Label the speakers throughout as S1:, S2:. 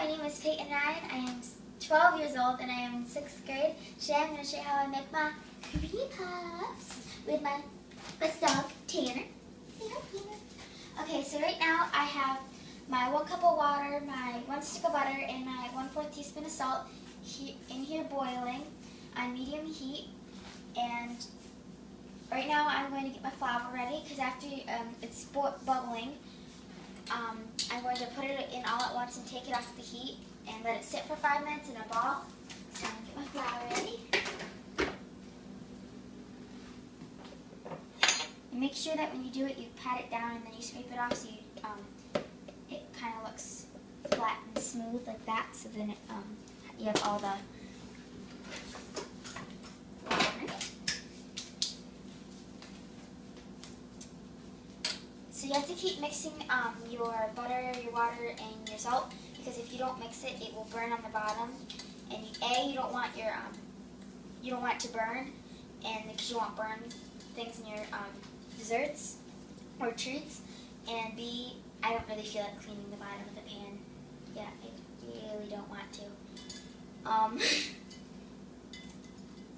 S1: my name is Peyton Ryan. I am 12 years old and I am in 6th grade. Today I'm going to show you how I make my creamy puffs with my best dog, Tanner. Say hi, Tanner. Okay, so right now I have my 1 cup of water, my 1 stick of butter, and my 1/4 teaspoon of salt in here boiling on medium heat. And right now I'm going to get my flour ready because after it's bubbling, I'm going to put it in all at once and take it off the heat and let it sit for 5 minutes in a ball. So I'm going to get my flour ready. And make sure that when you do it, you pat it down and then you scrape it off so it kind of looks flat and smooth like that. So then you have all the flour. So you have to keep mixing your butter, your water, and your salt, because if you don't mix it, it will burn on the bottom. And you don't want it to burn, and because you won't burn things in your desserts or treats. And B, I don't really feel like cleaning the bottom of the pan. Yeah, I really don't want to.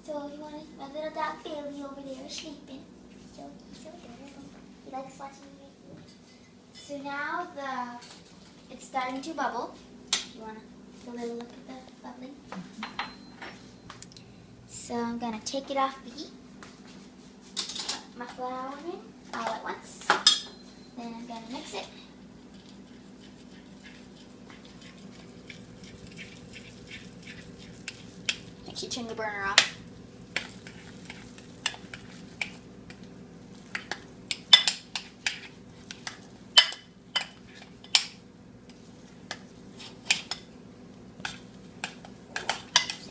S1: So if you want my little dog Bailey over there sleeping. So he's so adorable. He likes watching me. So now it's starting to bubble. You want to take a little look at the bubbling? So I'm going to take it off the heat. Put my flour in all at once. Then I'm going to mix it. Make sure you turn the burner off.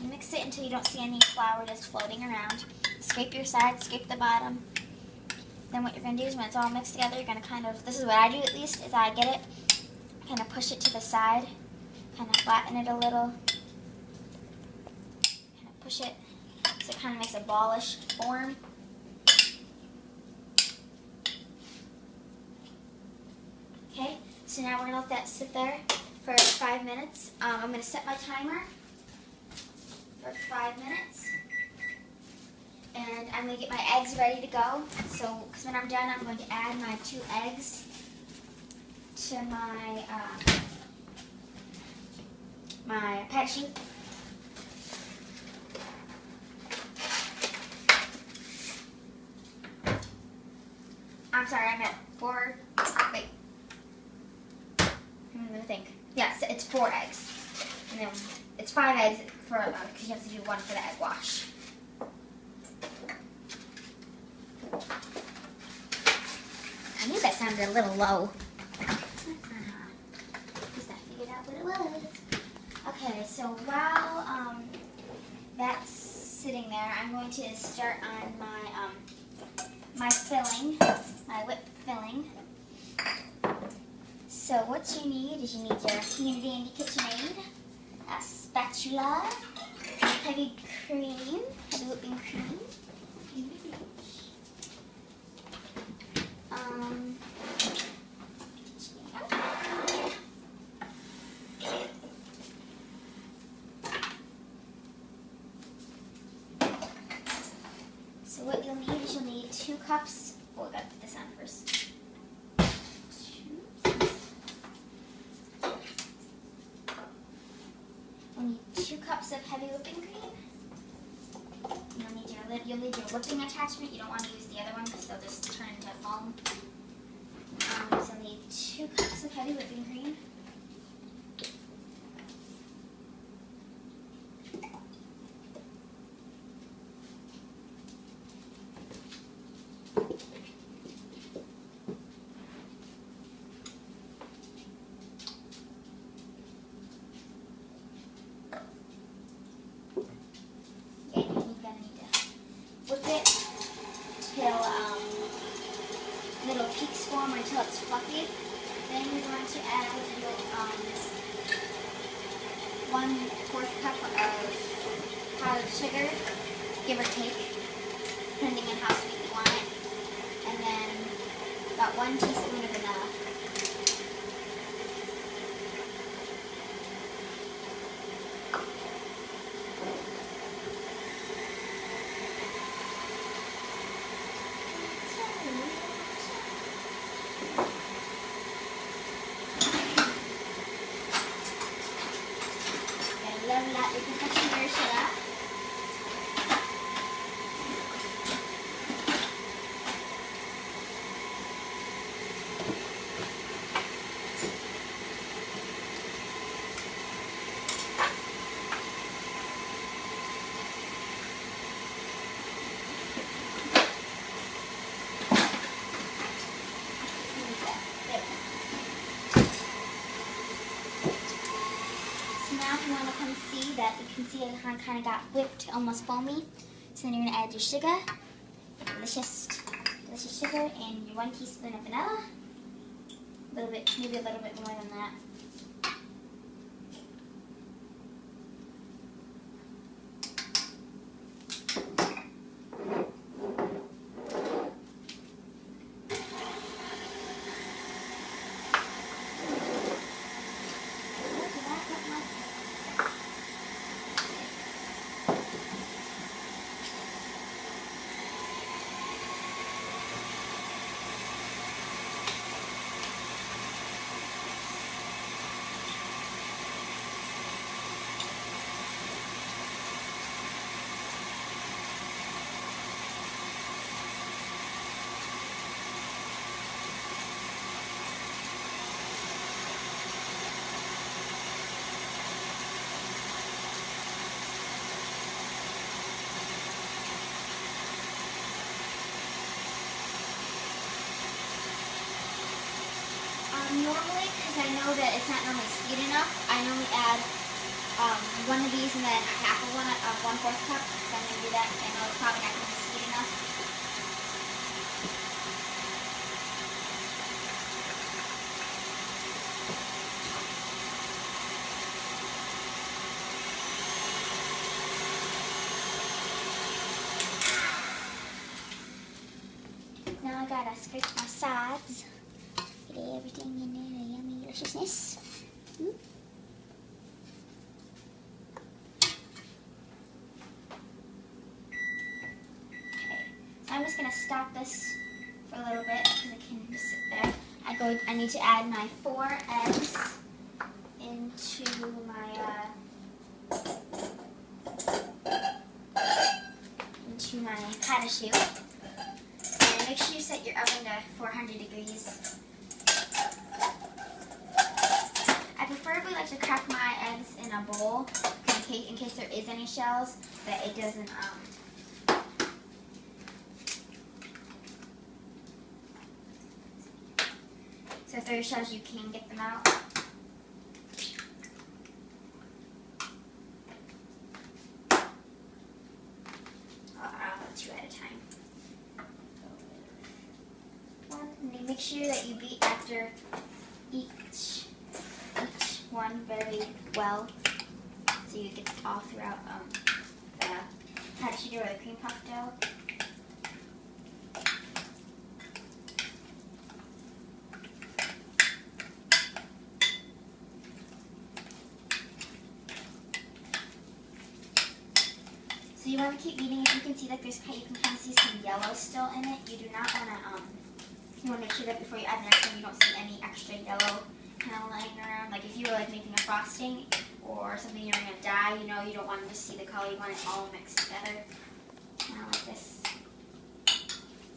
S1: Mix it until you don't see any flour just floating around. Scrape your sides, scrape the bottom. Then what you're going to do is when it's all mixed together, you're going to kind of, this is what I do at least, is I get it, kind of push it to the side, kind of flatten it a little, kind of push it so it kind of makes a ballish form. Okay, so now we're going to let that sit there for 5 minutes. I'm going to set my timer for 5 minutes, and I'm going to get my eggs ready to go. So, because when I'm done, I'm going to add my 2 eggs to my my pet sheet. I'm sorry, I meant 4. Wait, I'm going to think. Yes, it's 4 eggs, and then it's 5 eggs for because you have to do 1 for the egg wash. I knew that sounded a little low. At least I figured out what it was. Okay, so while that's sitting there, I'm going to start on my filling, my whipped filling. So what you need is you need your handy dandy KitchenAid, a spatula, heavy whipping cream. So what you'll need is you'll need 2 cups. Oh, I gotta put this on first. You'll need 2 cups of heavy whipping cream. You'll need your whipping attachment. You don't want to use the other one because they'll just turn into foam. So you'll need 2 cups of heavy whipping cream. Whip it till little peaks form until it's fluffy. Then you're going to add your 1/4 cup of powdered sugar, give or take, depending on how sweet you want it. And then about 1 teaspoon of vanilla. Level up with the sugar syrup. Now if you want to come see that, you can see it kind of got whipped, almost foamy. So then you're going to add your sugar, delicious sugar, and your 1 teaspoon of vanilla. A little bit, maybe a little bit more than that. Normally, because I know that it's not normally sweet enough, I normally add one of these and then half of one, 1/4 cup. So I'm going to do that because I know it's probably not going to be sweet enough. Now I gotta scrape my sides. Get everything in there, the yummy deliciousness. Okay, so I'm just gonna stop this for a little bit because it can just sit there. I need to add my 4 eggs into my pâte choux. And make sure you set your oven to 400 degrees. I preferably like to crack my eggs in a bowl in case there is any shells, that it doesn't so if there are shells, you can get them out. I'll put 2 at a time. And then make sure that you beat after each one very well, so you get all throughout the pâte choux or the cream puff dough. So you want to keep beating it. You can see that you can kind of see some yellow still in it. You do not want to you want to make sure that before you add the next one, you don't see any extra yellow kind of lying around. Like if you were like making a frosting or something you're going to dye, you know, you don't want to just see the color. You want it all mixed together, kind of like this.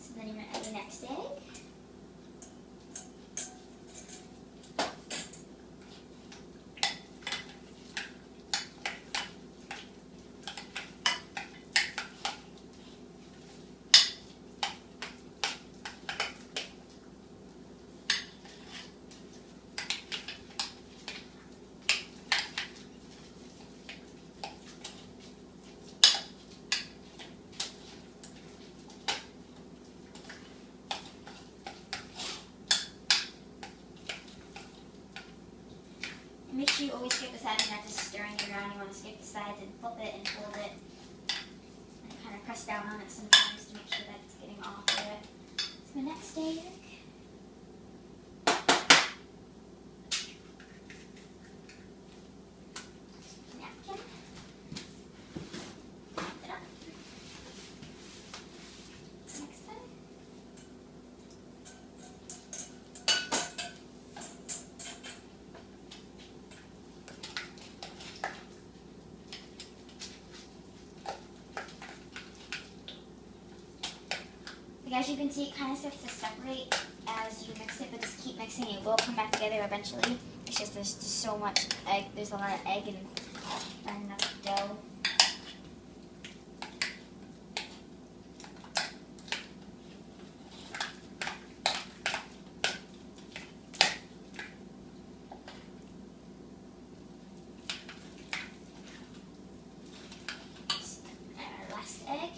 S1: So then you're going to add the next egg. Make sure you always scrape the sides and not just stirring it around. You want to scrape the sides and flip it and fold it. And kind of press down on it sometimes to make sure that it's getting all through it. So the next egg. Napkin. as you can see, it kind of starts to separate as you mix it, but just keep mixing. It will come back together eventually. It's just there's just so much egg. There's a lot of egg and not enough dough. Our last egg.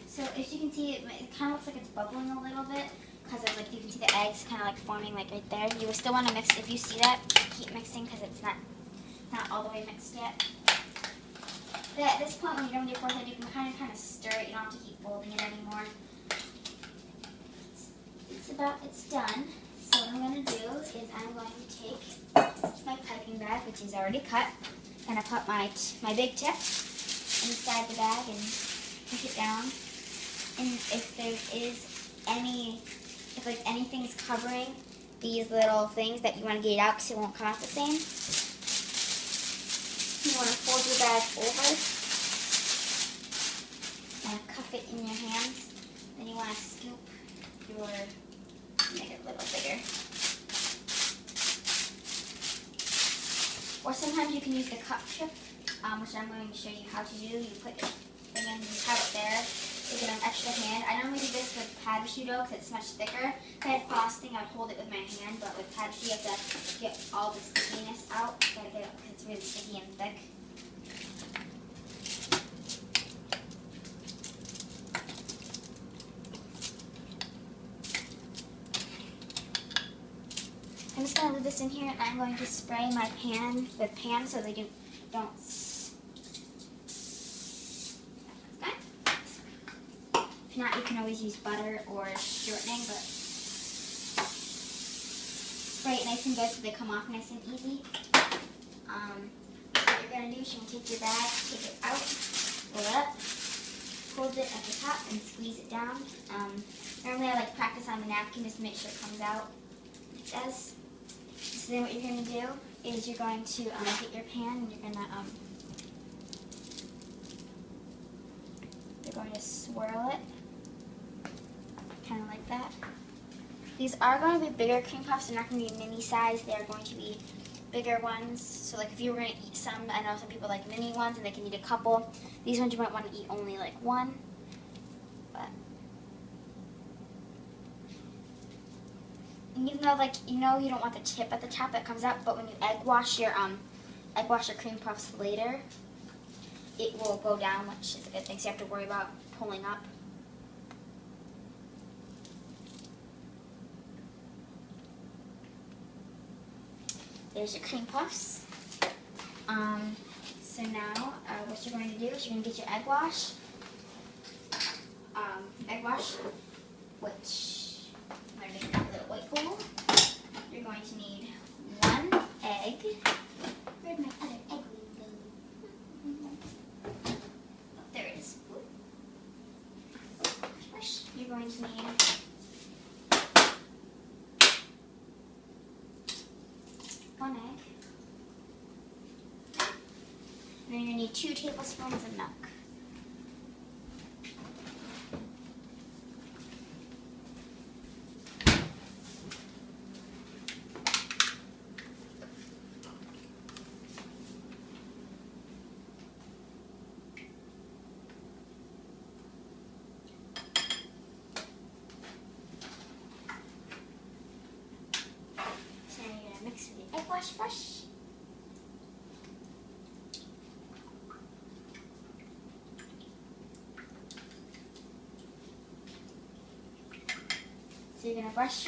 S1: So as you can see, it kind of looks like it's bubbling a little bit because like you can see the eggs kind of like forming like right there. You will still want to mix. If you see that, keep mixing because it's not all the way mixed yet. But at this point, when you're done with your fourth egg, you can kind of stir it. You don't have to keep folding it anymore. It's done. So what I'm going to do is I'm going to take my piping bag, which is already cut, and I put my big tip inside the bag and push it down. And if there is if like anything's covering these little things that you want to get it out because it won't come out the same, you want to fold your bag over and cuff it in your hands. Then you want to scoop make it a little bigger. Or sometimes you can use the cup chip, which I'm going to show you how to do. You put your thing in, you have it there. You get an extra hand. I normally do this with pâte dough because it's much thicker. If I had frosting, I'd hold it with my hand, but with pâte you have to get all the stickiness out. You gotta get it because it's really sticky and thick. I'm just going to leave this in here and I'm going to spray my pan with pan so they don't. If not, you can always use butter or shortening, but spray it nice and good so they come off nice and easy. What you're going to do is you're going to take your bag, take it out, pull it up, hold it at the top and squeeze it down. Normally I like practice on the napkin just to make sure it comes out. It does. So then what you're going to do is you're going to get your pan and you're going to swirl it, kind of like that. These are going to be bigger cream puffs. They're not going to be mini size. They're going to be bigger ones. So like if you were going to eat some, I know some people like mini ones and they can eat a couple. These ones you might want to eat only like one. But and even though you don't want the tip at the top that comes out, but when you egg wash your cream puffs later, it will go down, which is a good thing. So you have to worry about pulling up. There's your cream puffs. So now what you're going to do is you're going to get your egg wash. Which I'm going to make that little white bowl. You're going to need 1 egg. Where'd my other egg go? Oh, there it is. You're going to need 1 egg. And then you're going to need 2 tablespoons of milk. So now you're going to mix with the egg wash brush. So you're going to brush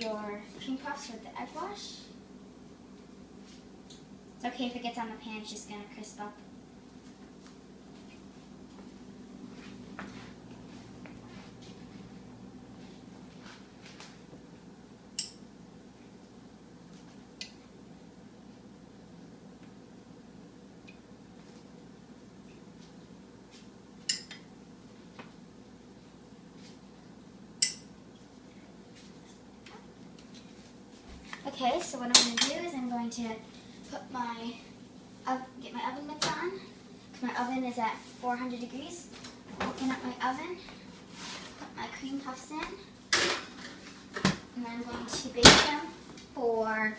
S1: your cream puffs with the egg wash. It's okay if it gets on the pan, it's just going to crisp up. Okay, so what I'm going to do is I'm going to put get my oven mitts on. My oven is at 400 degrees. Open up my oven, put my cream puffs in, and I'm going to bake them for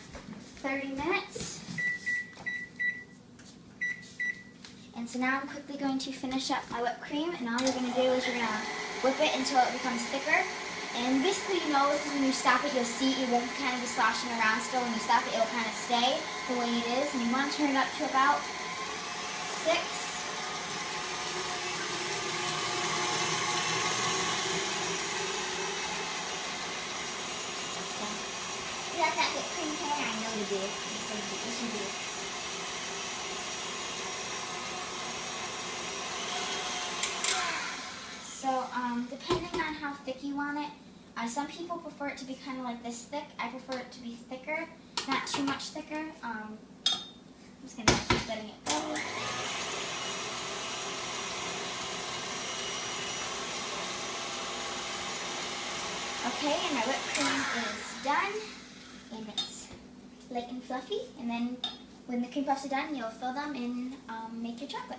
S1: 30 minutes. And so now I'm quickly going to finish up my whipped cream, and all you're going to do is you're going to whip it until it becomes thicker. And basically, you know, because when you stop it, you'll see it won't kind of be sloshing around still. When you stop it, it'll kind of stay the way it is. And you want to turn it up to about 6. So, you got that whipped cream pan? I know you do. Yes, you do. So, depending on how thick you want it, some people prefer it to be kind of like this thick. I prefer it to be thicker, not too much thicker. I'm just going to keep letting it go. Okay, and my whipped cream is done, and it's light and fluffy. And then when the cream puffs are done, you'll fill them and make your chocolate.